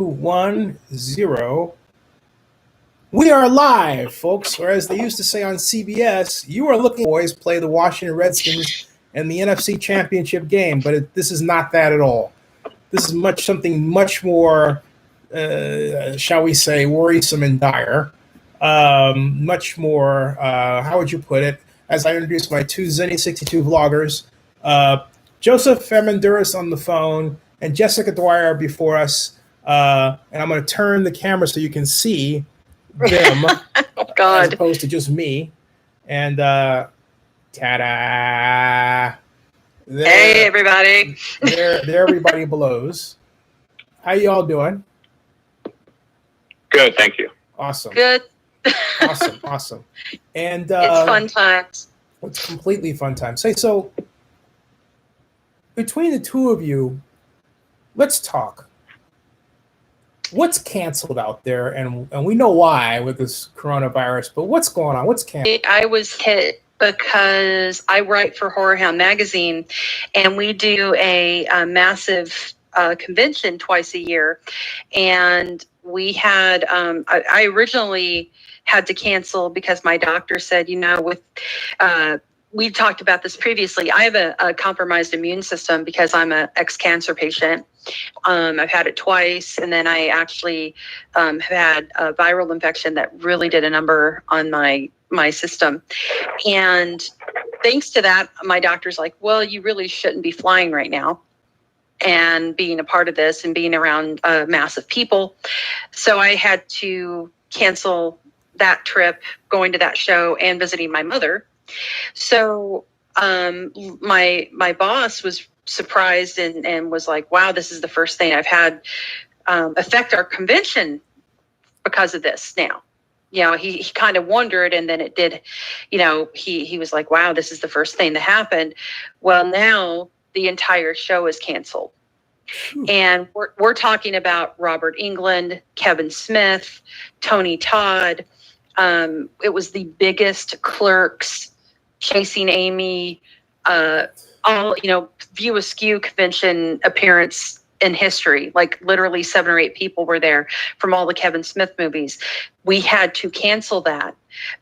10. We are live, folks, or as they used to say on CBS, you are looking boys play the Washington Redskins in the NFC Championship game, but this is not that at all. This is something much more, shall we say, worrisome and dire. Much more, how would you put it? As I introduce my two Zennie62 vloggers, Joseph Femenduris on the phone and Jessica Dwyer before us. And I'm going to turn the camera so you can see them God. as opposed to just me. And ta-da! Hey, everybody. There everybody blows. How y'all doing? Good, thank you. Awesome. Good. Awesome. And it's fun times. It's completely fun times. So between the two of you, let's talk. What's canceled out there, and we know why with this coronavirus, but what's going on? What's canceled? I was hit because I write for Horror Hound magazine, and we do a massive convention twice a year. And we had, I originally had to cancel because my doctor said, we've talked about this previously. I have a compromised immune system because I'm an ex-cancer patient. I've had it twice, and then I actually have had a viral infection that really did a number on my system. And thanks to that, my doctor's like, well, you really shouldn't be flying right now and being a part of this and being around a mass of people. So I had to cancel that trip, going to that show and visiting my mother. So my boss was surprised and was like, wow, this is the first thing I've had affect our convention because of this now. He kind of wondered, and then it did, he was like, wow, this is the first thing that happened. Well, now the entire show is canceled. And we're talking about Robert Englund, Kevin Smith, Tony Todd. It was the biggest Clerks, Chasing Amy, all, View Askew convention appearance in history. Like literally 7 or 8 people were there from all the Kevin Smith movies. We had to cancel that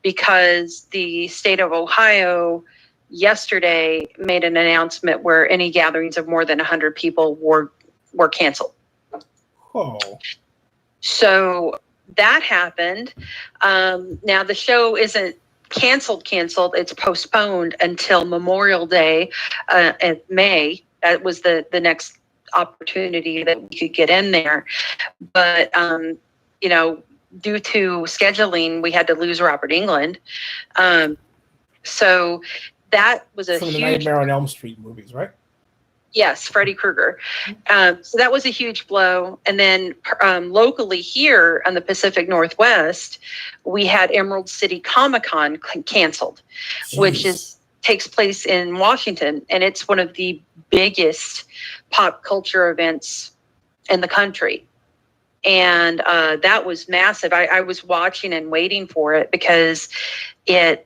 because the state of Ohio yesterday made an announcement where any gatherings of more than 100 people were canceled. Oh. So that happened. Now the show isn't canceled. It's postponed until Memorial Day in May. That was the next opportunity that we could get in there. But, due to scheduling, we had to lose Robert Englund. So that was a from huge... the Nightmare on Elm Street movies, right? Yes, Freddy Krueger. So that was a huge blow. And then locally here on the Pacific Northwest, we had Emerald City Comic-Con canceled, which takes place in Washington. And it's one of the biggest pop culture events in the country. And that was massive. I was watching and waiting for it because they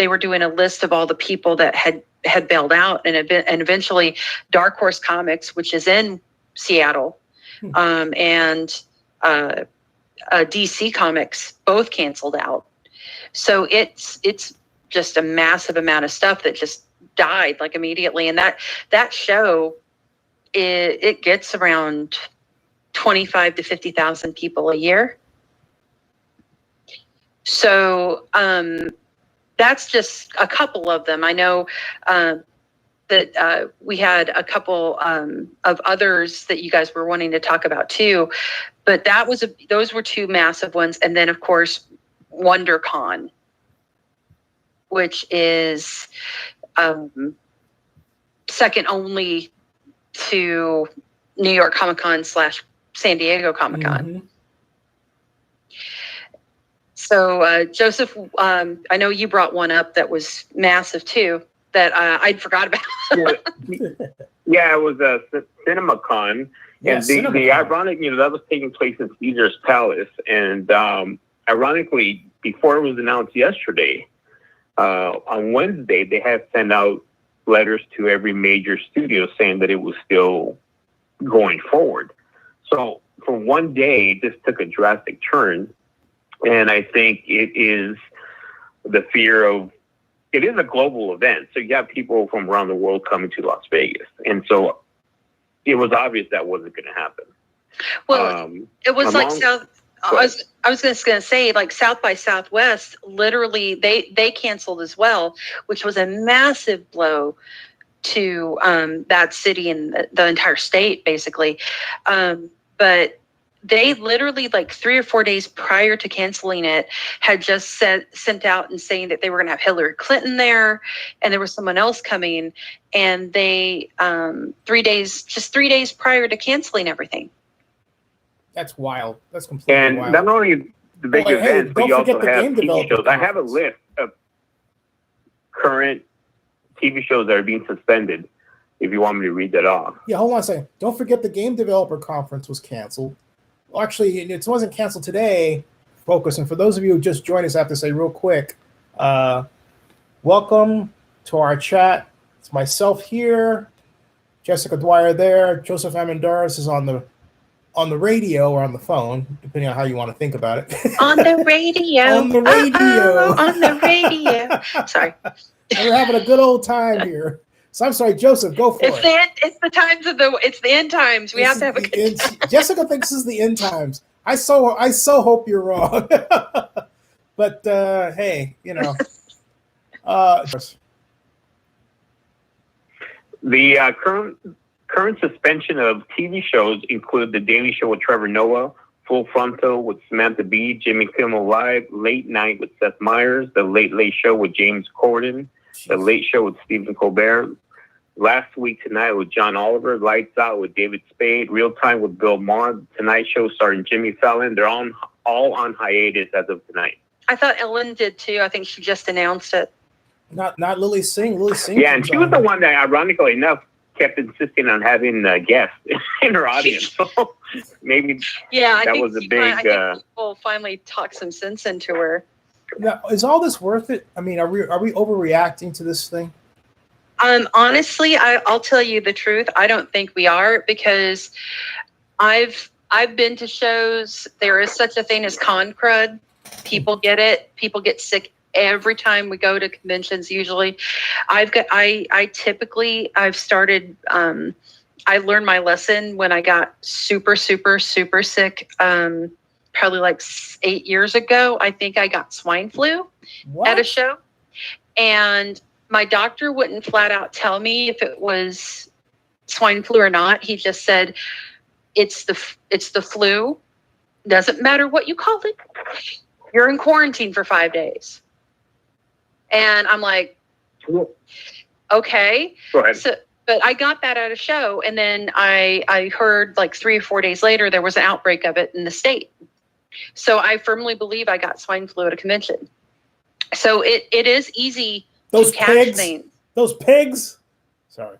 were doing a list of all the people that had bailed out, and eventually Dark Horse Comics, which is in Seattle, and DC Comics both canceled out. So it's just a massive amount of stuff that just died like immediately. And that show, it gets around 25 to 50,000 people a year. So that's just a couple of them. I know that we had a couple of others that you guys were wanting to talk about too, but those were 2 massive ones. And then of course, WonderCon, which is second only to New York Comic-Con / San Diego Comic-Con. Mm-hmm. So, Joseph, I know you brought one up that was massive too, that I'd forgot about. Yeah, it was a CinemaCon. Yes, and the ironic, that was taking place in Caesar's Palace. And ironically, before it was announced yesterday, on Wednesday, they had sent out letters to every major studio saying that it was still going forward. So for one day, this took a drastic turn. And I think it is the fear of, it is a global event. So you have people from around the world coming to Las Vegas. And so it was obvious that wasn't going to happen. Well, it was like I was just going to say, like South by Southwest, literally they canceled as well, which was a massive blow to that city and the entire state, basically. But they literally, like 3 or 4 days prior to canceling it, had just sent out and saying that they were going to have Hillary Clinton there, and there was someone else coming, and they 3 days prior to canceling everything. That's wild. That's completely wild. And not only the big events, but you also have TV shows. I have a list of current TV shows that are being suspended, if you want me to read that off. Yeah, hold on a second. Don't forget the Game Developer Conference was canceled. Well, actually, it wasn't canceled today, Focus. And for those of you who just joined us, I have to say real quick, welcome to our chat. It's myself here, Jessica Dwyer there, Joseph Amendaris is on the radio or on the phone, depending on how you want to think about it. On the radio. On the radio. On the radio. Sorry. We're having a good old time here. So I'm sorry, Joseph, go for it. It's the end times. We have to have a good time. Jessica thinks this is the end times. I so hope you're wrong. But hey, you know. The current suspension of TV shows include The Daily Show with Trevor Noah, Full Frontal with Samantha Bee, Jimmy Kimmel Live, Late Night with Seth Meyers, The Late Late Show with James Corden, The Late Show with Stephen Colbert, Last Week Tonight with John Oliver, Lights Out with David Spade, Real Time with Bill Maher, Tonight Show starring Jimmy Fallon. They're all on hiatus as of tonight. I thought Ellen did too. I think she just announced it. Not Lily Singh. Lily Singh. Yeah, and she was the one that, ironically enough, kept insisting on having guests in her audience. So maybe that was a big. I think people finally talked some sense into her. Now, is all this worth it? I mean, are we overreacting to this thing? Honestly, I'll tell you the truth. I don't think we are, because I've been to shows. There is such a thing as con crud. People get it. People get sick every time we go to conventions. Usually, I've started. I learned my lesson when I got super sick. Probably like 8 years ago. I think I got swine flu at a show, and my doctor wouldn't flat out tell me if it was swine flu or not. He just said, it's the flu. Doesn't matter what you call it. You're in quarantine for 5 days. And I'm like, okay. Go ahead. So, but I got that at a show. And then I heard like 3 or 4 days later, there was an outbreak of it in the state. So I firmly believe I got swine flu at a convention. So it is easy Those to catch pigs. things. Those pigs. Sorry.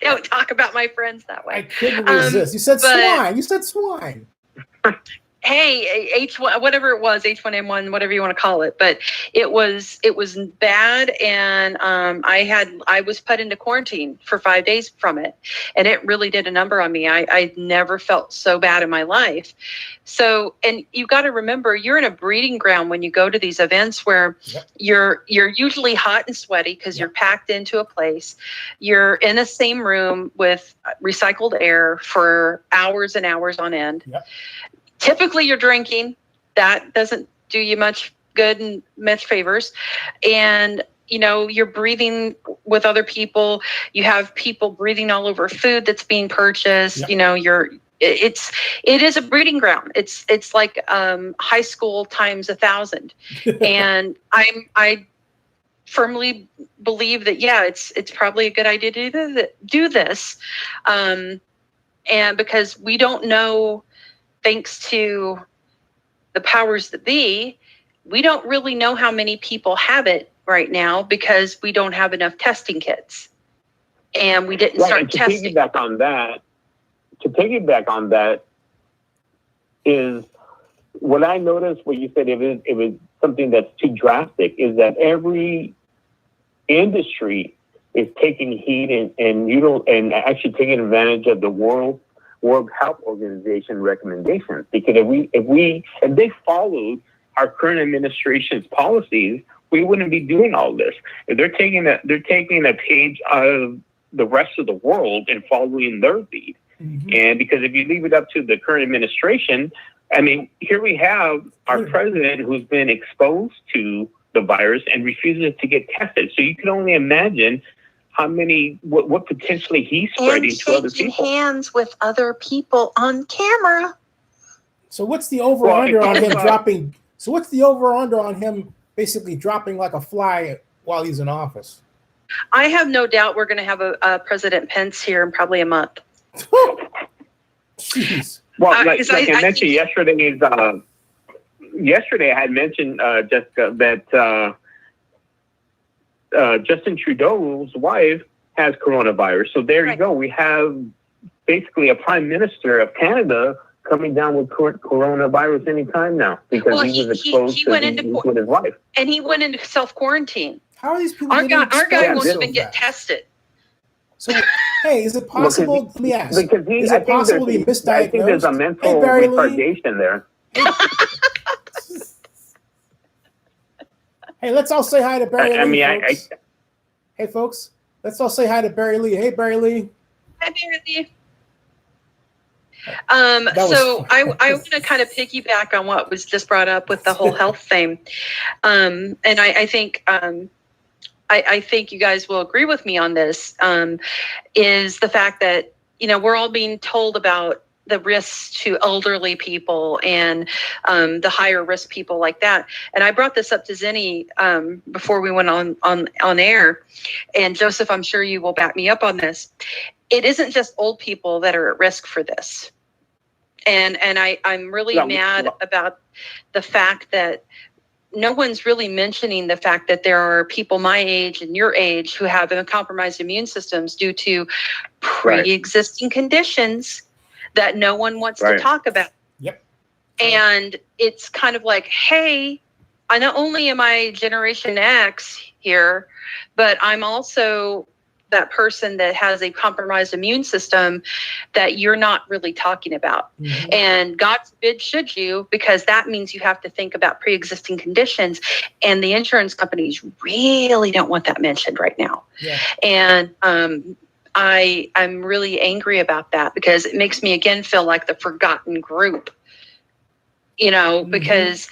Don't talk about my friends that way. I couldn't resist. You said swine. You said swine. Hey, H1, whatever it was, H1N1, whatever you want to call it, but it was bad, and I was put into quarantine for 5 days from it, and it really did a number on me. I never felt so bad in my life. So, and you got to remember, you're in a breeding ground when you go to these events where you're usually hot and sweaty because you're packed into a place. You're in the same room with recycled air for hours and hours on end. Yep. Typically, you're drinking. That doesn't do you much good and much favors. And, you're breathing with other people. You have people breathing all over food that's being purchased. Yep. It is a breeding ground. It's like high school times 1,000. And I firmly believe that, it's probably a good idea to do this. And because we don't know, thanks to the powers that be, we don't really know how many people have it right now because we don't have enough testing kits. And we didn't start testing. To piggyback on that is what I noticed when you said it was something that's too drastic, is that every industry is taking heed and actually taking advantage of the world World Health Organization recommendations. Because if they followed our current administration's policies, we wouldn't be doing all this. If they're taking a page out of the rest of the world and following their lead. Mm-hmm. And because if you leave it up to the current administration, I mean, here we have our president who's been exposed to the virus and refuses to get tested. So you can only imagine what potentially he's spreading to other people. And shaking hands with other people on camera. So what's the over-under on him dropping? So what's the over-under on him basically dropping like a fly while he's in office? I have no doubt we're going to have a President Pence here in probably a month. Jeez. Well, I mentioned yesterday, I had mentioned, Jessica, that Justin Trudeau's wife has coronavirus. So there you go. We have basically a prime minister of Canada coming down with coronavirus anytime now because he was exposed with his wife. And he went into self-quarantine. How are these people Our guy won't even get tested. So, hey, is it possible? Let me ask. Because is it possible to be misdiagnosed? I think there's a mental retardation there. Hey, let's all say hi to Barry Lee, folks. Hey, folks, let's all say hi to Barry Lee. Hey, Barry Lee. Hi, Barry Lee. So I want to kind of piggyback on what was just brought up with the whole health thing. And I think I think you guys will agree with me on this, is the fact that, we're all being told about the risks to elderly people and the higher risk people like that. And I brought this up to Zennie before we went on air. And Joseph, I'm sure you will back me up on this. It isn't just old people that are at risk for this. And I'm really mad about the fact that no one's really mentioning the fact that there are people my age and your age who have compromised immune systems due to pre-existing conditions that no one wants to talk about. Yep. And it's kind of like, hey, not only am I Generation X here, but I'm also that person that has a compromised immune system that you're not really talking about. Mm-hmm. And God forbid should you, because that means you have to think about pre-existing conditions. And the insurance companies really don't want that mentioned right now. Yeah. And I'm really angry about that because it makes me again feel like the forgotten group, mm-hmm. because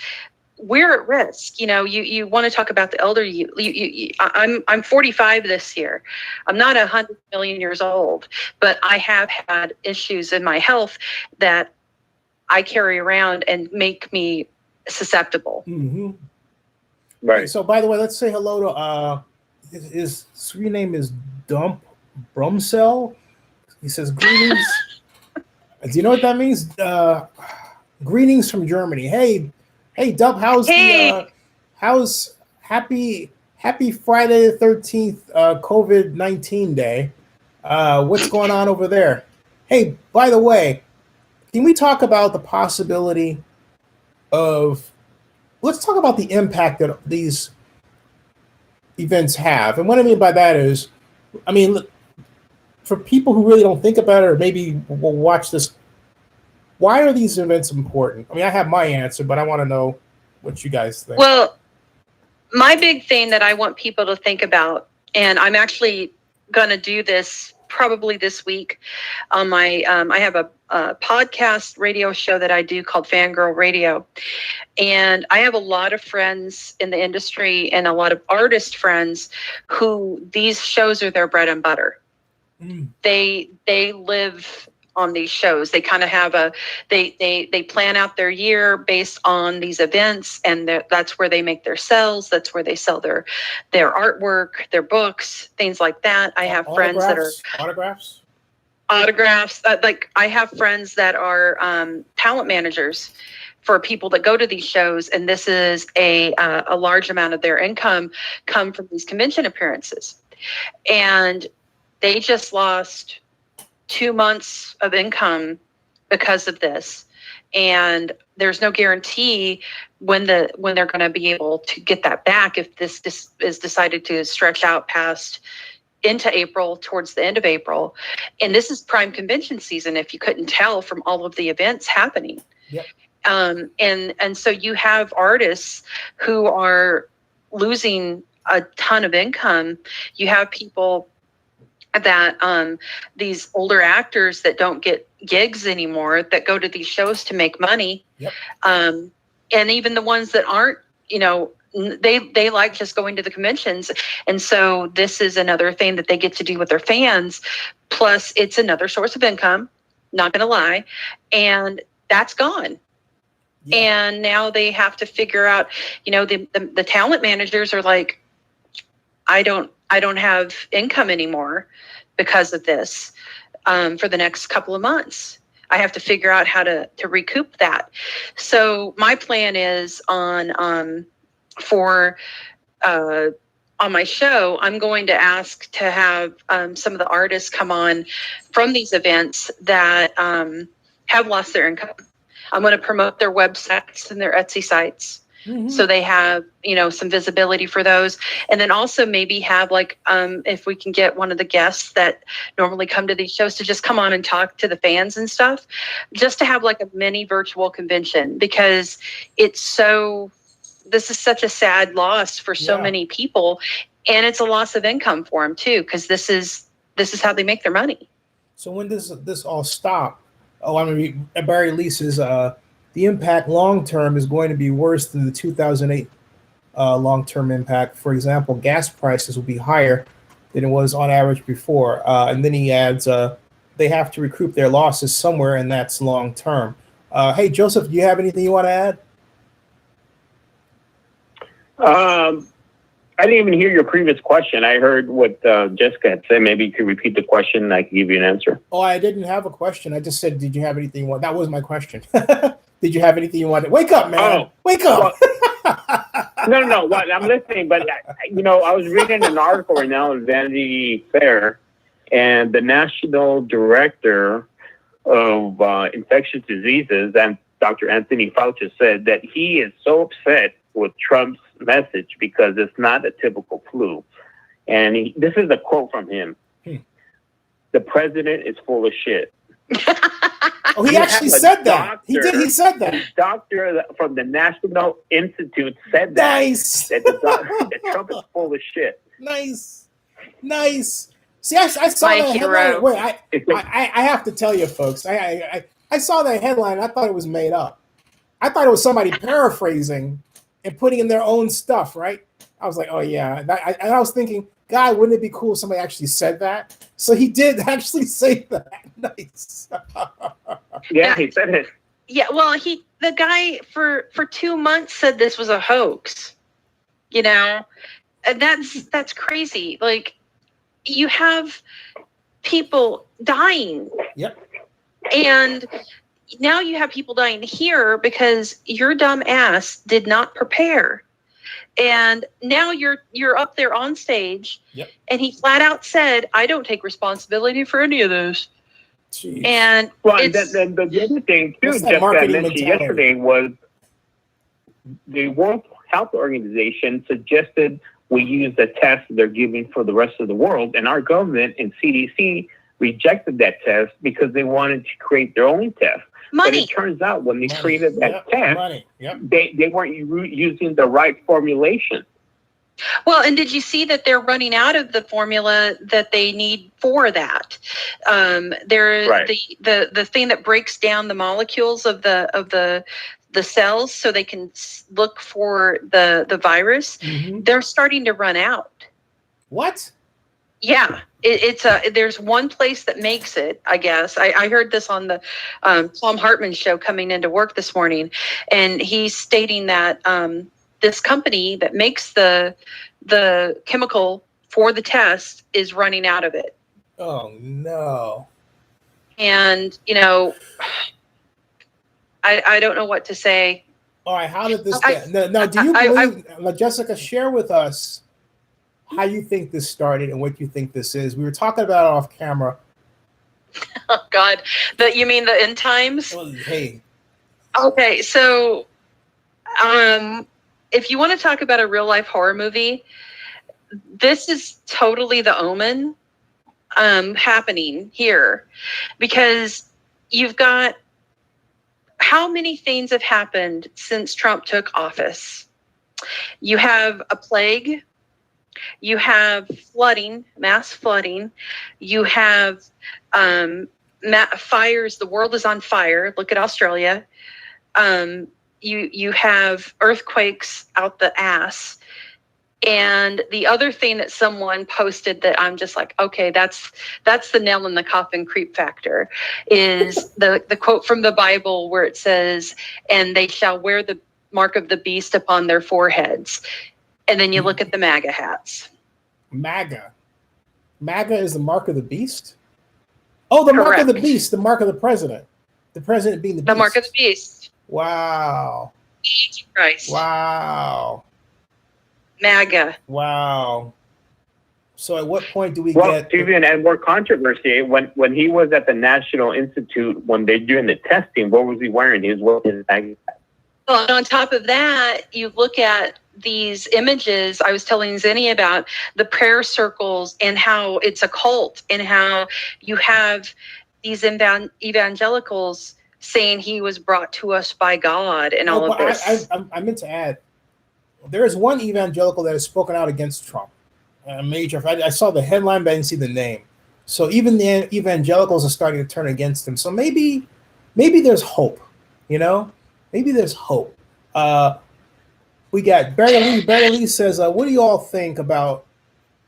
we're at risk. You want to talk about the elderly. I'm 45 this year. I'm not 100 million years old, but I have had issues in my health that I carry around and make me susceptible. Mm-hmm. Right. So, by the way, let's say hello to his screen name is Dump Brumsell. He says greetings. Do you know what that means? Greetings from Germany. Hey, Dub, how's happy Friday the 13th COVID-19 day? What's going on over there? Hey, by the way, can we talk about the possibility of, let's talk about the impact that these events have. And what I mean by that is, for people who really don't think about it or maybe will watch this, why are these events important? I have my answer, but I want to know what you guys think. Well, my big thing that I want people to think about, and I'm actually going to do this probably this week on my, I have a podcast radio show that I do called Fangirl Radio. And I have a lot of friends in the industry and a lot of artist friends who these shows are their bread and butter. Mm. They live on these shows. They kind of have they plan out their year based on these events, and that's where they make their sales. That's where they sell their artwork, their books, things like that. I have friends that are autographs. Like I have friends that are talent managers for people that go to these shows, and this is a large amount of their income come from these convention appearances, and they just lost 2 months of income because of this. And there's no guarantee when they're going to be able to get that back if this is decided to stretch out past into April, towards the end of April. And this is prime convention season, if you couldn't tell from all of the events happening. Yep. And so you have artists who are losing a ton of income. You have people that these older actors that don't get gigs anymore, that go to these shows to make money. Yep. And even the ones that aren't, you know, they like just going to the conventions. And so this is another thing that they get to do with their fans. Plus, it's another source of income, not going to lie. And that's gone. Yeah. And now they have to figure out, you know, the talent managers are like, I don't have income anymore because of this for the next couple of months. I have to figure out how to recoup that. So my plan is on my show, I'm going to ask to have some of the artists come on from these events that have lost their income. I'm going to promote their websites and their Etsy sites. Mm-hmm. So they have, you know, some visibility for those. And then also maybe have like, if we can get one of the guests that normally come to these shows to just come on and talk to the fans and stuff, just to have like a mini virtual convention, because this is such a sad loss for so many people. And it's a loss of income for them too, because this is how they make their money. So when does this all stop? Oh, I mean, at very least is the impact long term is going to be worse than the 2008 long term impact. For example, gas prices will be higher than it was on average before. And then he adds, they have to recoup their losses somewhere, and that's long term. Hey, Joseph, do you have anything you want to add? I didn't even hear your previous question. I heard what Jessica had said. Maybe you could repeat the question and I can give you an answer. Oh, I didn't have a question. I just said, did you have anything you want? That was my question. Did you have anything you wanted? Wake up, man. Oh, wake up. Well, no. What, I'm listening, but you know, I was reading an article right now in Vanity Fair, and the National Director of Infectious Diseases, and Dr. Anthony Fauci, said that he is so upset with Trump's message because it's not a typical flu. And this is a quote from him. The president is full of shit. Oh, he actually said that. He did. He said that. Doctor from the National Institute said that. Nice. That Trump is full of shit. Nice. See, I saw that headline. Wait, I have to tell you, folks. I saw that headline. I thought it was made up. I thought it was somebody paraphrasing and putting in their own stuff, right? I was like, oh, yeah. And I was thinking, God, wouldn't it be cool if somebody actually said that? So he did actually say that. Nice. Yeah, he said it. Yeah, well, the guy for 2 months said this was a hoax, you know? And that's crazy. Like, you have people dying. Yep. And now you have people dying here because your dumb ass did not prepare. And now you're up there on stage. Yep. And he flat out said, I don't take responsibility for any of those. Jeez. And the other thing too, Jeff, I mentioned yesterday was the World Health Organization suggested we use the test they're giving for the rest of the world, and our government and CDC rejected that test because they wanted to create their own test. Money. But it turns out when they created that test, Yep. they weren't using the right formulation. Well, and did you see that they're running out of the formula that they need for that? The thing that breaks down the molecules of the cells so they can look for the virus. Mm-hmm. They're starting to run out. What? Yeah, there's one place that makes it, I guess. I heard this on the Tom Hartman show coming into work this morning, and he's stating that this company that makes the chemical for the test is running out of it. Oh, no. And, you know, I don't know what to say. All right, how did this get? Now, do you believe, Jessica, share with us how you think this started and what you think this is. We were talking about it off camera. Oh, God. You mean the end times? Well, hey. Okay, so if you want to talk about a real-life horror movie, this is totally the omen happening here, because you've got, how many things have happened since Trump took office? You have a plague, you have flooding, mass flooding, you have fires, the world is on fire. Look at Australia. You have earthquakes out the ass. And the other thing that someone posted that I'm just like, okay, that's the nail in the coffin creep factor, is the quote from the Bible where it says, and they shall wear the mark of the beast upon their foreheads. And then you look at the MAGA hats. MAGA is the mark of the beast? Oh, the mark of the beast, the mark of the president. The president being the beast. The mark of the beast. Wow. Antichrist. Wow. MAGA. Wow. So at what point do we get... to even add more controversy, when he was at the National Institute, when they're doing the testing, what was he wearing? He was wearing his MAGA. Well, and on top of that, you look at these images I was telling Zennie about, the prayer circles, and how it's a cult, and how you have these evangelicals saying he was brought to us by God and all of this. I meant to add, there is one evangelical that has spoken out against Trump. A major. I saw the headline, but I didn't see the name. So even the evangelicals are starting to turn against him. So maybe there's hope. You know, maybe there's hope. We got Barry Lee. Barry Lee says, "What do you all think about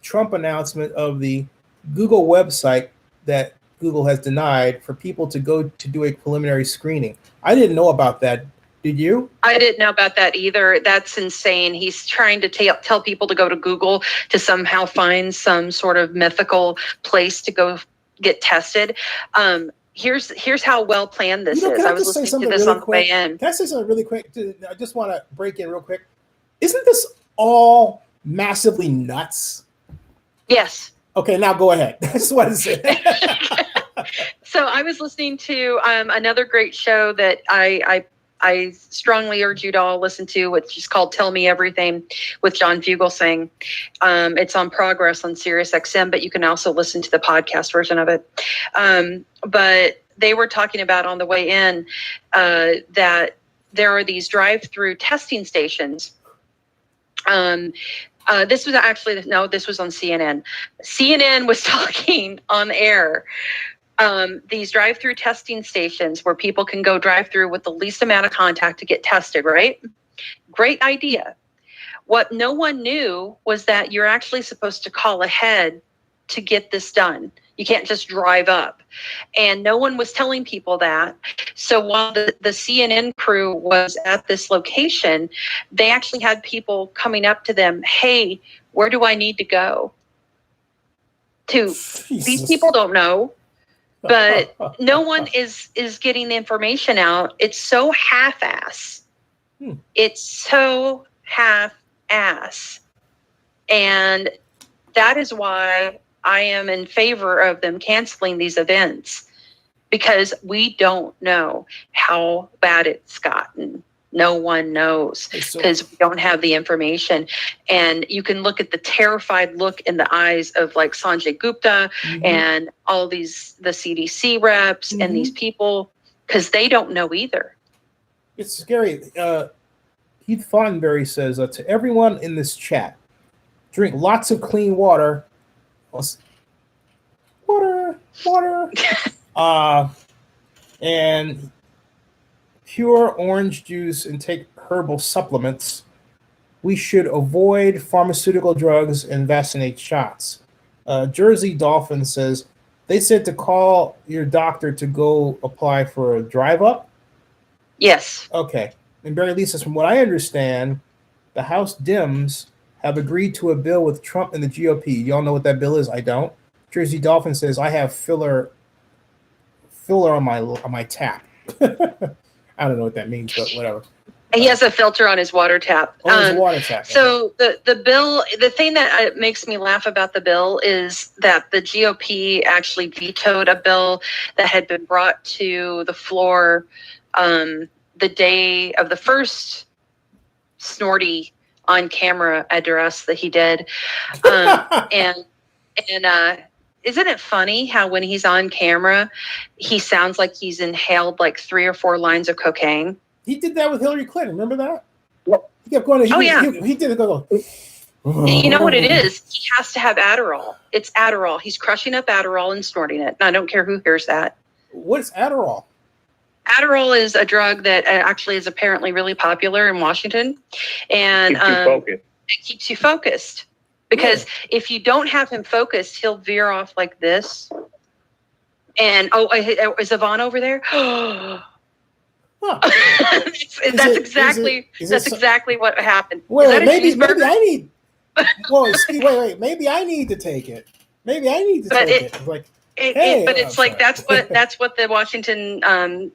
Trump announcement of the Google website that Google has denied for people to go to do a preliminary screening?" I didn't know about that. Did you? I didn't know about that either. That's insane. He's trying to tell people to go to Google to somehow find some sort of mythical place to go get tested. Here's how well planned this is. I was listening to this on the way in. Can I say something really quick? I just want to break in real quick. Isn't this all massively nuts? Yes. Okay, now go ahead. I just wanted to say that. So I was listening to another great show that I strongly urge you to all listen to, which is called Tell Me Everything with John Fugelsang. It's on Progress on SiriusXM, but you can also listen to the podcast version of it. But they were talking about on the way in that there are these drive-through testing stations. This was this was on CNN. CNN was talking on air. These drive-through testing stations where people can go drive through with the least amount of contact to get tested, right? Great idea. What no one knew was that you're actually supposed to call ahead to get this done. You can't just drive up. And no one was telling people that. So while the CNN crew was at this location, they actually had people coming up to them, "Hey, where do I need to go?" These people don't know. But no one is getting the information out. It's so half-ass. It's so half-ass. And that is why I am in favor of them canceling these events, because we don't know how bad it's gotten. No one knows, because we don't have the information. And you can look at the terrified look in the eyes of like Sanjay Gupta and all the CDC reps and these people, because they don't know either. It's scary. Heath Fontenberry says, to everyone in this chat, drink lots of clean water. Water. And pure orange juice and take herbal supplements. We should avoid pharmaceutical drugs and vaccinate shots. Jersey Dolphin says, they said to call your doctor to go apply for a drive up? Yes. Okay. And Barry Lee says, from what I understand, the House Dems have agreed to a bill with Trump and the GOP. Y'all know what that bill is? I don't. Jersey Dolphin says, I have filler on my tap. I don't know what that means, but whatever. He has a filter on his water tap. His water tap. So the bill, the thing that makes me laugh about the bill is that the GOP actually vetoed a bill that had been brought to the floor the day of the first snorty on-camera address that he did. And isn't it funny how when he's on camera, he sounds like he's inhaled like 3 or 4 lines of cocaine? He did that with Hillary Clinton. Remember that? Yep. He kept going. He did it. Go. You know what it is? He has to have Adderall. It's Adderall. He's crushing up Adderall and snorting it. And I don't care who hears that. What's Adderall? Adderall is a drug that actually is apparently really popular in Washington. And it keeps you focused. Because if you don't have him focused, he'll veer off like this. And, is Yvonne over there? Huh. That's exactly what happened. Wait, maybe I need. Whoa, Steve, wait. Maybe I need to take it. Maybe I need to take it. Like, but it's like that's what the Washington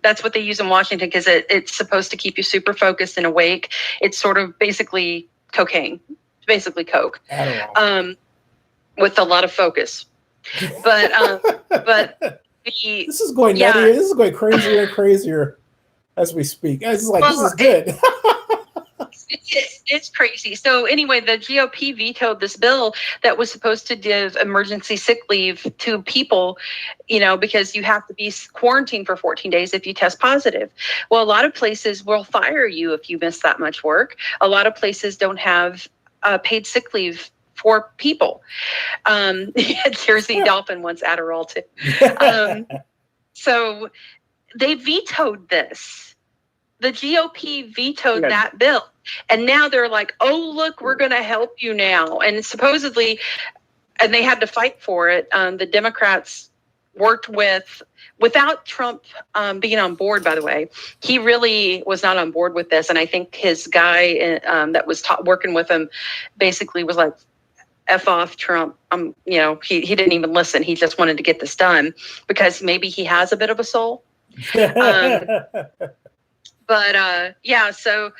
that's what they use in Washington because it's supposed to keep you super focused and awake. It's sort of basically cocaine. It's basically coke. With a lot of focus. But this is going nuttier. This is going crazier and crazier as we speak. It's like this is good. It's crazy. So anyway, the GOP vetoed this bill that was supposed to give emergency sick leave to people, because you have to be quarantined for 14 days if you test positive. Well, a lot of places will fire you if you miss that much work. A lot of places don't have paid sick leave for people. Jersey Dolphin wants Adderall too. So they vetoed this. The GOP vetoed that bill. And now they're like, oh, look, we're going to help you now. And supposedly, and they had to fight for it. The Democrats worked without Trump being on board, by the way. He really was not on board with this. And I think his guy that was working with him basically was like, F off Trump. He didn't even listen. He just wanted to get this done because maybe he has a bit of a soul. So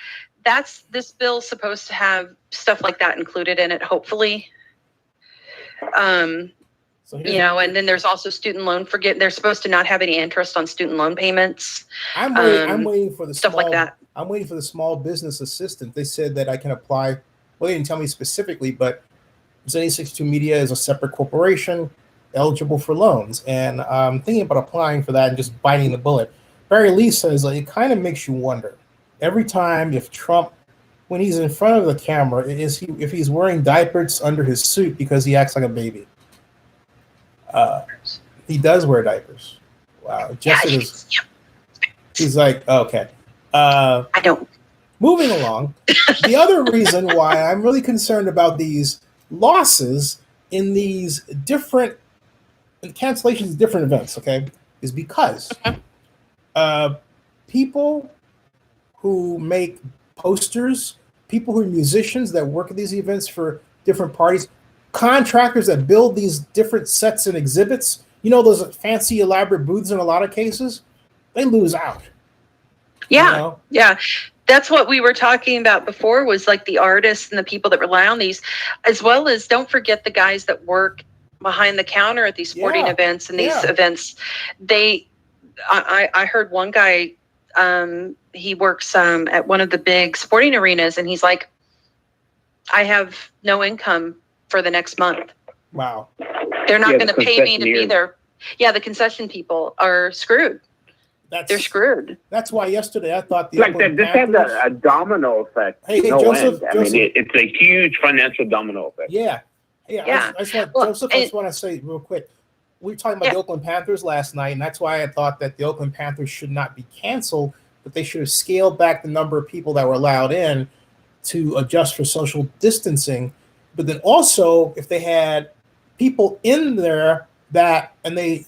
this bill's supposed to have stuff like that included in it, hopefully. And then there's also student loan they're supposed to not have any interest on student loan payments. I'm waiting for the stuff like that. I'm waiting for the small business assistant. They said that I can apply. Well, they didn't tell me specifically, but Zennie62 Media is a separate corporation eligible for loans. And I'm thinking about applying for that and just biting the bullet. Barry Lee says it kind of makes you wonder every time if Trump, when he's in front of the camera, if he's wearing diapers under his suit because he acts like a baby. He does wear diapers. Wow. He's like, okay. I don't. Moving along. The other reason why I'm really concerned about these losses in these different cancellations of different events, okay, is because people who make posters, people who are musicians that work at these events for different parties, contractors that build these different sets and exhibits, those fancy elaborate booths in a lot of cases, they lose out. Yeah. That's what we were talking about before was like the artists and the people that rely on these, as well as don't forget the guys that work behind the counter at these sporting events and these events. I heard one guy, he works at one of the big sporting arenas, and he's like, I have no income for the next month. Wow. They're not going to pay me to be there. Yeah, the concession people are screwed. They're screwed. That's why yesterday I thought this has a domino effect. Hey, Joseph, it's a huge financial domino effect. Yeah. I just want to say real quick. We were talking about the Oakland Panthers last night, and that's why I thought that the Oakland Panthers should not be canceled, but they should have scaled back the number of people that were allowed in to adjust for social distancing. But then also, if they had people in there and they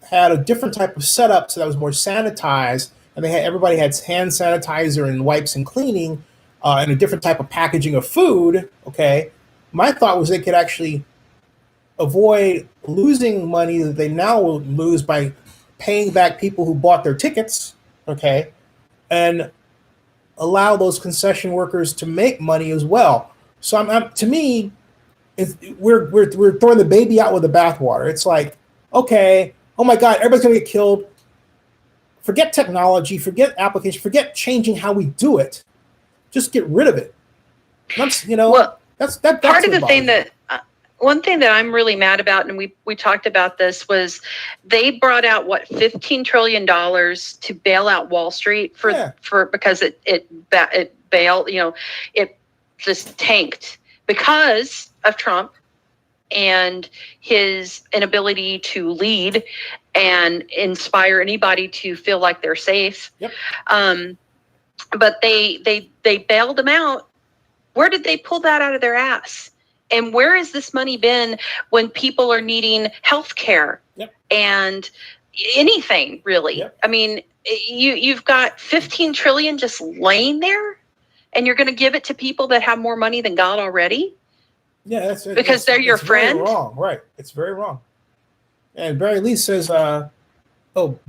had a different type of setup so that was more sanitized, and everybody had hand sanitizer and wipes and cleaning, and a different type of packaging of food, okay, my thought was they could actually avoid losing money that they now will lose by paying back people who bought their tickets, okay, and allow those concession workers to make money as well. So to me, we're throwing the baby out with the bathwater. It's like, okay, oh my God, everybody's going to get killed. Forget technology, forget application, forget changing how we do it. Just get rid of it. Well, that's part of the what thing bothers me. that one thing that I'm really mad about, and we talked about this, was they brought out $15 trillion to bail out Wall Street because it bailed, it just tanked because of Trump and his inability to lead and inspire anybody to feel like they're safe. Yep. But they bailed them out. Where did they pull that out of their ass? And where has this money been when people are needing health care and anything, really? Yep. I mean, you've got 15 trillion just laying there, and you're going to give it to people that have more money than God already? Yeah, that's it. Because they're your friend? Very wrong, right. It's very wrong. And Barry Lee says,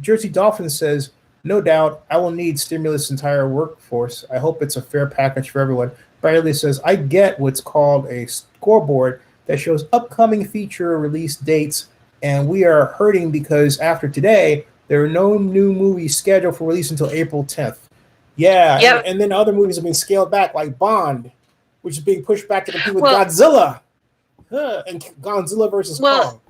Jersey Dolphin says, no doubt, I will need stimulus entire workforce. I hope it's a fair package for everyone. Barry Lee says, I get what's called a scoreboard that shows upcoming feature release dates, and we are hurting because after today, there are no new movies scheduled for release until April 10th. Yeah, Yep. and then other movies have been scaled back, like Bond, which is being pushed back to compete with Godzilla. And Godzilla versus Kong.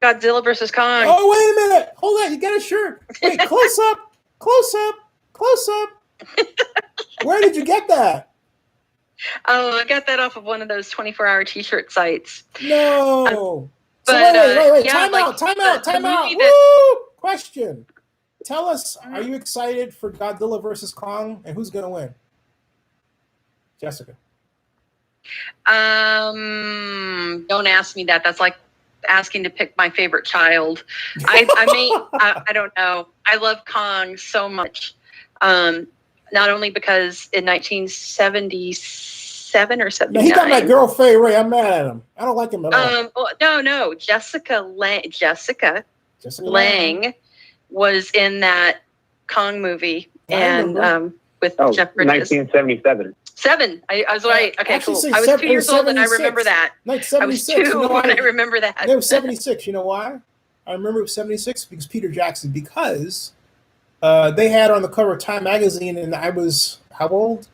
Godzilla versus Kong. Oh, wait a minute. Hold on. You got a shirt. Wait, close up. Close up. Close up. Where did you get that? Oh, I got that off of one of those 24-hour T-shirt sites. No. But, wait. yeah, Time out. Woo! Question. Tell us, are you excited for Godzilla versus Kong, and who's going to win? Jessica. Don't ask me that. That's like asking to pick my favorite child. I don't know. I love Kong so much. Not only because in 1977 or 79. He got my girl Faye Ray. I'm mad at him. I don't like him at all. No. Jessica Lange was in that Kong movie with Jeff Bridges. 1977. I was right. Okay, cool. I was 2 years old and I remember that. Like 76. I was 2 and I remember that. It was 76. You know why? I remember it was 76 because Peter Jackson, because they had on the cover of Time magazine, and I was, how old?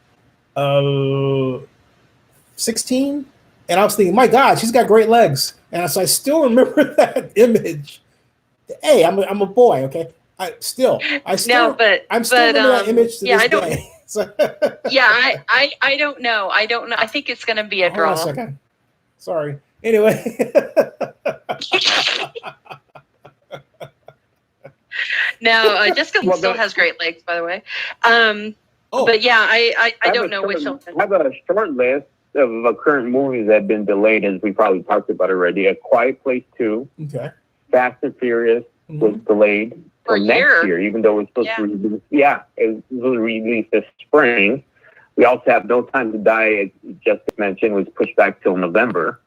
16. And I was thinking, my God, she's got great legs. And so I still remember that image. Hey, I'm a boy, okay? I'm still remember that image to this day. Yeah, I don't know. I think it's going to be a draw. Hold on a second. Sorry. Anyway. No, Jessica still has great legs, by the way. But yeah, I don't know which one. I have a short list of current movies that have been delayed, as we probably talked about already. A Quiet Place 2. Okay. Fast and Furious was delayed for next year, even though it was supposed to release. Yeah, it was released this spring. We also have No Time to Die, as Jessica mentioned, was pushed back till November.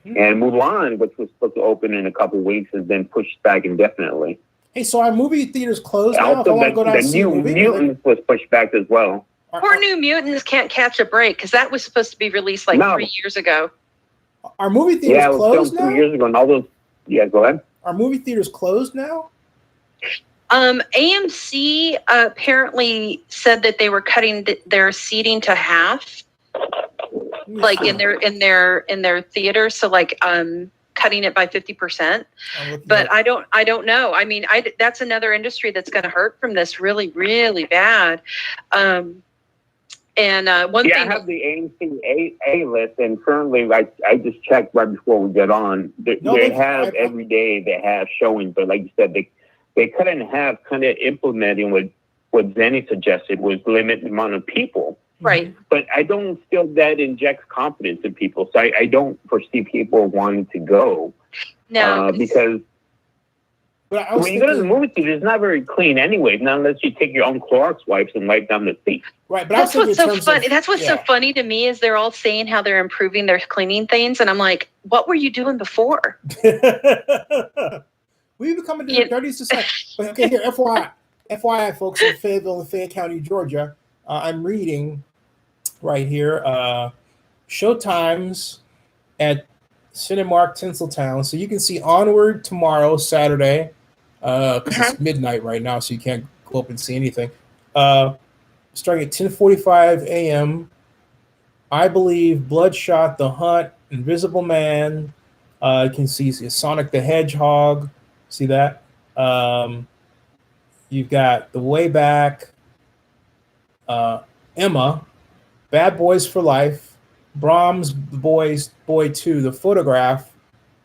And Mulan, which was supposed to open in a couple of weeks, has been pushed back indefinitely. Hey, so our movie theaters closed now? Also, the New Mutants was pushed back as well. Poor New Mutants can't catch a break, because that was supposed to be released 3 years ago. Our movie theaters closed now? 2 years ago, and all those. Yeah, go ahead. Are movie theaters closed now? AMC apparently said that they were cutting their seating to half, like in their theater. So like cutting it by 50%. But I don't know. I mean, that's another industry that's going to hurt from this really, really bad. One thing. I have the AMC A list, and currently, I just checked right before we get on. They have every day they have showings, but like you said, they cut it in half, kind of implementing what Zennie suggested was limit the amount of people. Right. But I don't feel that injects confidence in people, so I don't foresee people wanting to go. No, because. When you go to the movie theater, it's not very clean anyway, not unless you take your own Clorox wipes and wipe down the seat. Right, but that's what's so funny. That's what's so funny to me is they're all saying how they're improving their cleaning things, and I'm like, what were you doing before? We become dirty society. But okay, here, FYI, folks, in Fayetteville and Fayette County, Georgia, I'm reading right here showtimes at Cinemark Tinseltown. So you can see Onward tomorrow, Saturday. It's midnight right now, so you can't go up and see anything. Starting at 10:45 a.m. I believe Bloodshot, The Hunt, Invisible Man. You can see Sonic the Hedgehog. See that? You've got The Way Back, Emma, Bad Boys for Life, Brahms Boy 2, The Photograph,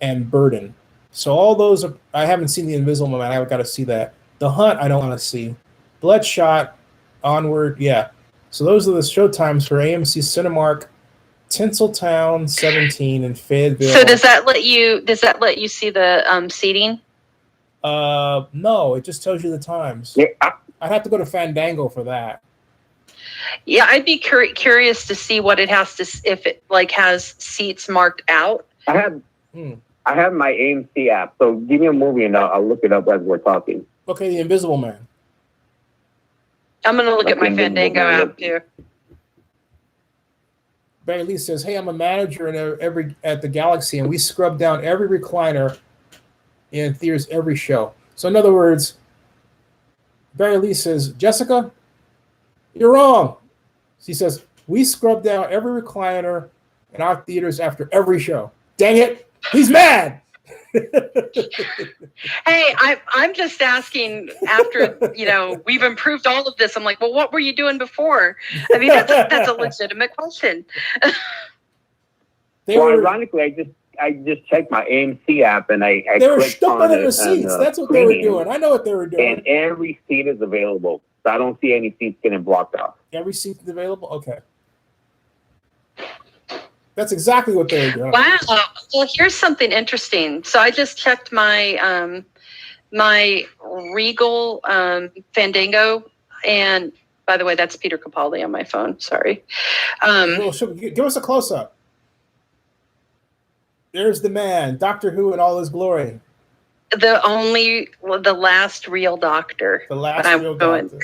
and Burden. So all those are, I haven't seen The Invisible Man. I've got to see that. The Hunt, I don't want to see. Bloodshot, Onward, yeah. So those are the show times for AMC Cinemark, Tinseltown 17, and Fayetteville. So does that let you see the seating? No, it just tells you the times. Yeah, I'd have to go to Fandango for that. Yeah, I'd be curious to see what it has to, if it like has seats marked out. I have my AMC app, so give me a movie and I'll look it up as we're talking. Okay, The Invisible Man. I'm gonna look at my Fandango app too. Barry Lee says, "Hey, I'm a manager at the Galaxy, and we scrub down every recliner in theaters every show." So in other words, Barry Lee says, "Jessica, you're wrong." She says, "We scrub down every recliner in our theaters after every show." Dang it, he's mad. Hey, I'm just asking. After we've improved all of this, I'm like, well, what were you doing before? I mean, that's a legitimate question. Ironically, I just checked my AMC app and I they were clicked stumping on in the seats. That's what they were doing. I know what they were doing. And every seat is available. So I don't see any seats getting blocked off. Every seat is available? Okay. That's exactly what they were doing. Wow. Well, here's something interesting. So I just checked my my Regal Fandango, and by the way, that's Peter Capaldi on my phone. Sorry. Give us a close up. There's the man, Doctor Who in all his glory. The last real Doctor. The last real Doctor.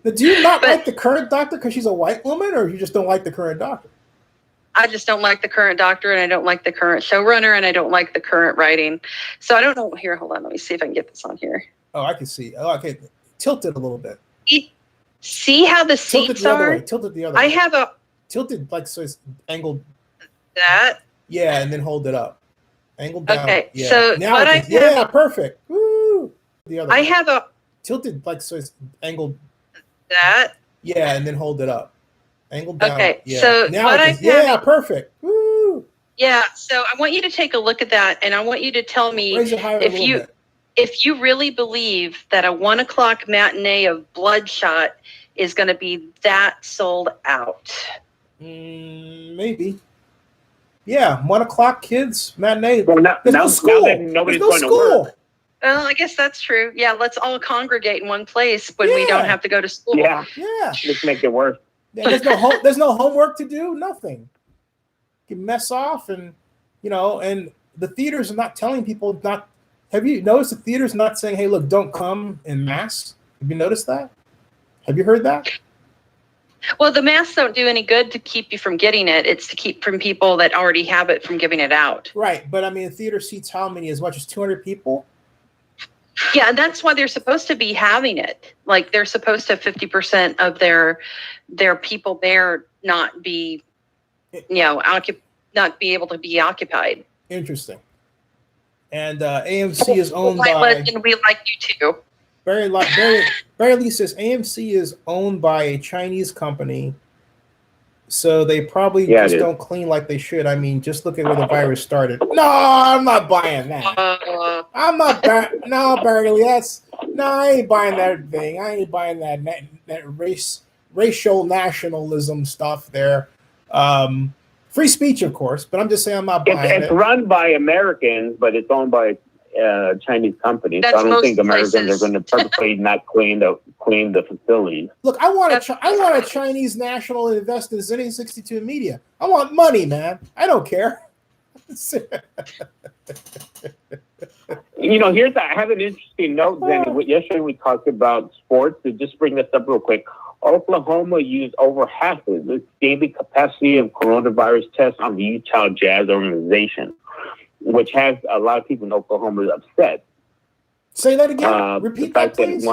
Do you not like the current Doctor because she's a white woman, or you just don't like the current Doctor? I just don't like the current Doctor, and I don't like the current showrunner, and I don't like the current writing. So I don't know. Here, hold on. Let me see if I can get this on here. Oh, I can see. Oh, okay. Tilt it a little bit. See how the seats are? Tilt it the other way. I have a... Tilted like so it's angled. That? Yeah, and then hold it up. Angled down. Okay, yeah. so now what perfect. Woo! The other I way. have a... Tilted like so it's angled. That? Yeah, and then hold it up. Angled down. Okay, yeah. so now what I have... perfect. Woo! Yeah, so I want you to take a look at that, and I want you to tell me Raise it higher a little bit. If you really believe that a 1 o'clock matinee of Bloodshot is going to be that sold out. Maybe. Yeah, 1 o'clock kids matinee. Well, There's no school. Nobody's going to work. Well, I guess that's true. Yeah, let's all congregate in one place when we don't have to go to school. Yeah. Yeah. Let's make it worse. Yeah, there's no homework to do. Nothing. You can mess off, and and the theaters are not telling people not. Have you noticed the theaters not saying, "Hey, look, don't come in masks"? Have you noticed that? Have you heard that? Well, the masks don't do any good to keep you from getting it. It's to keep from people that already have it from giving it out. Right, but I mean, the theater seats how many? As much as 200 people? Yeah, and that's why they're supposed to be having it. Like they're supposed to have 50% of their people there not be, not be able to be occupied. Interesting. And AMC is owned by. And we like you too. Barry Lee says AMC is owned by a Chinese company, so they probably just don't clean like they should. I mean, just look at where the virus started. No, I'm not buying that. I'm not buying. No, Barry Lee, I ain't buying that thing. I ain't buying that racial nationalism stuff there. Free speech, of course, but I'm just saying I'm not buying it. It's run by Americans, but it's owned by Chinese companies. So I don't think Americans are going to purposely not clean the facilities. Look, I want a Chinese national to invest in Zennie62 media. I want money, man. I don't care. I have an interesting note, Zennie. Yesterday we talked about sports. To just bring this up real quick, Oklahoma used over half of its daily capacity of coronavirus tests on the Utah Jazz organization, which has a lot of people in Oklahoma upset. Say that again. Repeat that, please.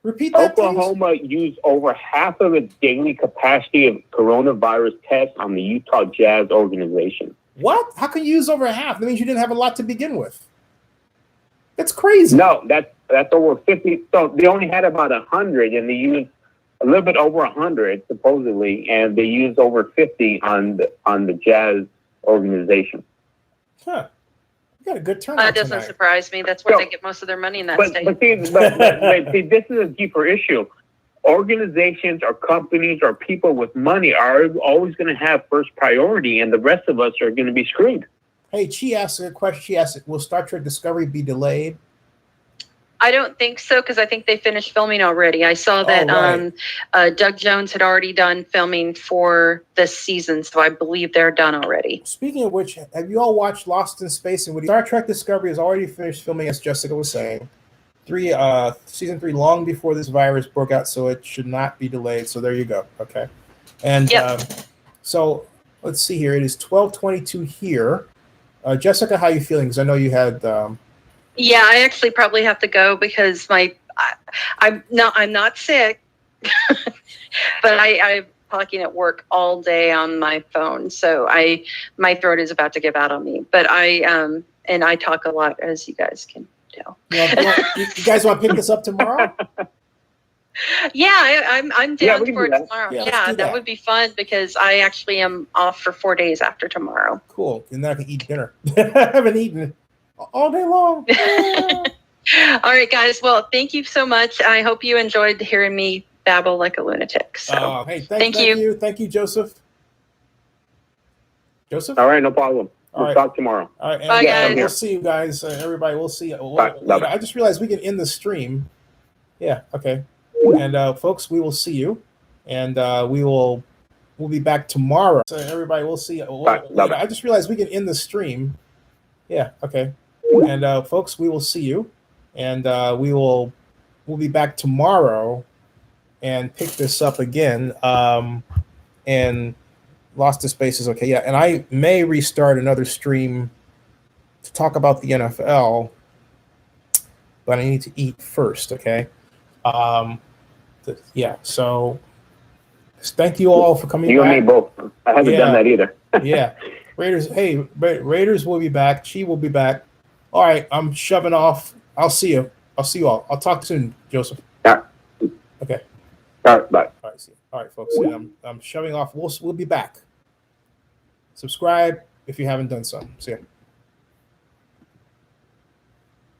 Repeat that, please. Oklahoma used over half of its daily capacity of coronavirus tests on the Utah Jazz organization. What? How can you use over half? That means you didn't have a lot to begin with. That's crazy. No, that's over 50. So they only had about 100, and they used a little bit over 100 supposedly, and they used over 50 on the Jazz organization. Huh. You got a good turnout That doesn't tonight. surprise me. That's where they get most of their money in that state. But see, this is a deeper issue. Organizations or companies or people with money are always going to have first priority, and the rest of us are going to be screwed. Hey, Chi asked a question. She asked, will Star Trek Discovery be delayed? I don't think so, because I think they finished filming already. I saw that Doug Jones had already done filming for this season, so I believe they're done already. Speaking of which, have you all watched Lost in Space? And Star Trek Discovery has already finished filming, as Jessica was saying. Season 3 long before this virus broke out, so it should not be delayed. So there you go. Okay. And so let's see here. It is 12:22 here. Jessica, how are you feeling? Because I know you had... Yeah, I actually probably have to go because I'm not sick, but I'm talking at work all day on my phone, so my throat is about to give out on me. But and I talk a lot, as you guys can tell. You guys want to pick this up tomorrow? Yeah, I'm down for it tomorrow. Yeah, that would be fun because I actually am off for 4 days after tomorrow. Cool, and then I can eat dinner. I haven't eaten all day long. All right, guys. Well, thank you so much. I hope you enjoyed hearing me babble like a lunatic. So, hey, thank you. Thank you, Joseph. Joseph? All right, no problem. We'll talk tomorrow. All right, and bye, guys. We'll see you guys. Everybody, we'll see. Bye. I just realized we can end the stream. Yeah, okay. And folks, we will see you. And we'll be back tomorrow. So everybody, we'll see. I just realized we can end the stream. Yeah, okay. And folks, we will see you, and we'll be back tomorrow and pick this up again. And Lost to Space is okay, yeah. And I may restart another stream to talk about the NFL, but I need to eat first, okay? Yeah. So thank you all for coming. You and me both. I haven't done that either. Yeah. Raiders. Hey, Raiders will be back. She will be back. All right, I'm shoving off. I'll see you. I'll see you all. I'll talk soon, Joseph. Yeah. Okay. All right, bye. All right, see you. All right, folks. Yeah, I'm shoving off. We'll be back. Subscribe if you haven't done so. See ya.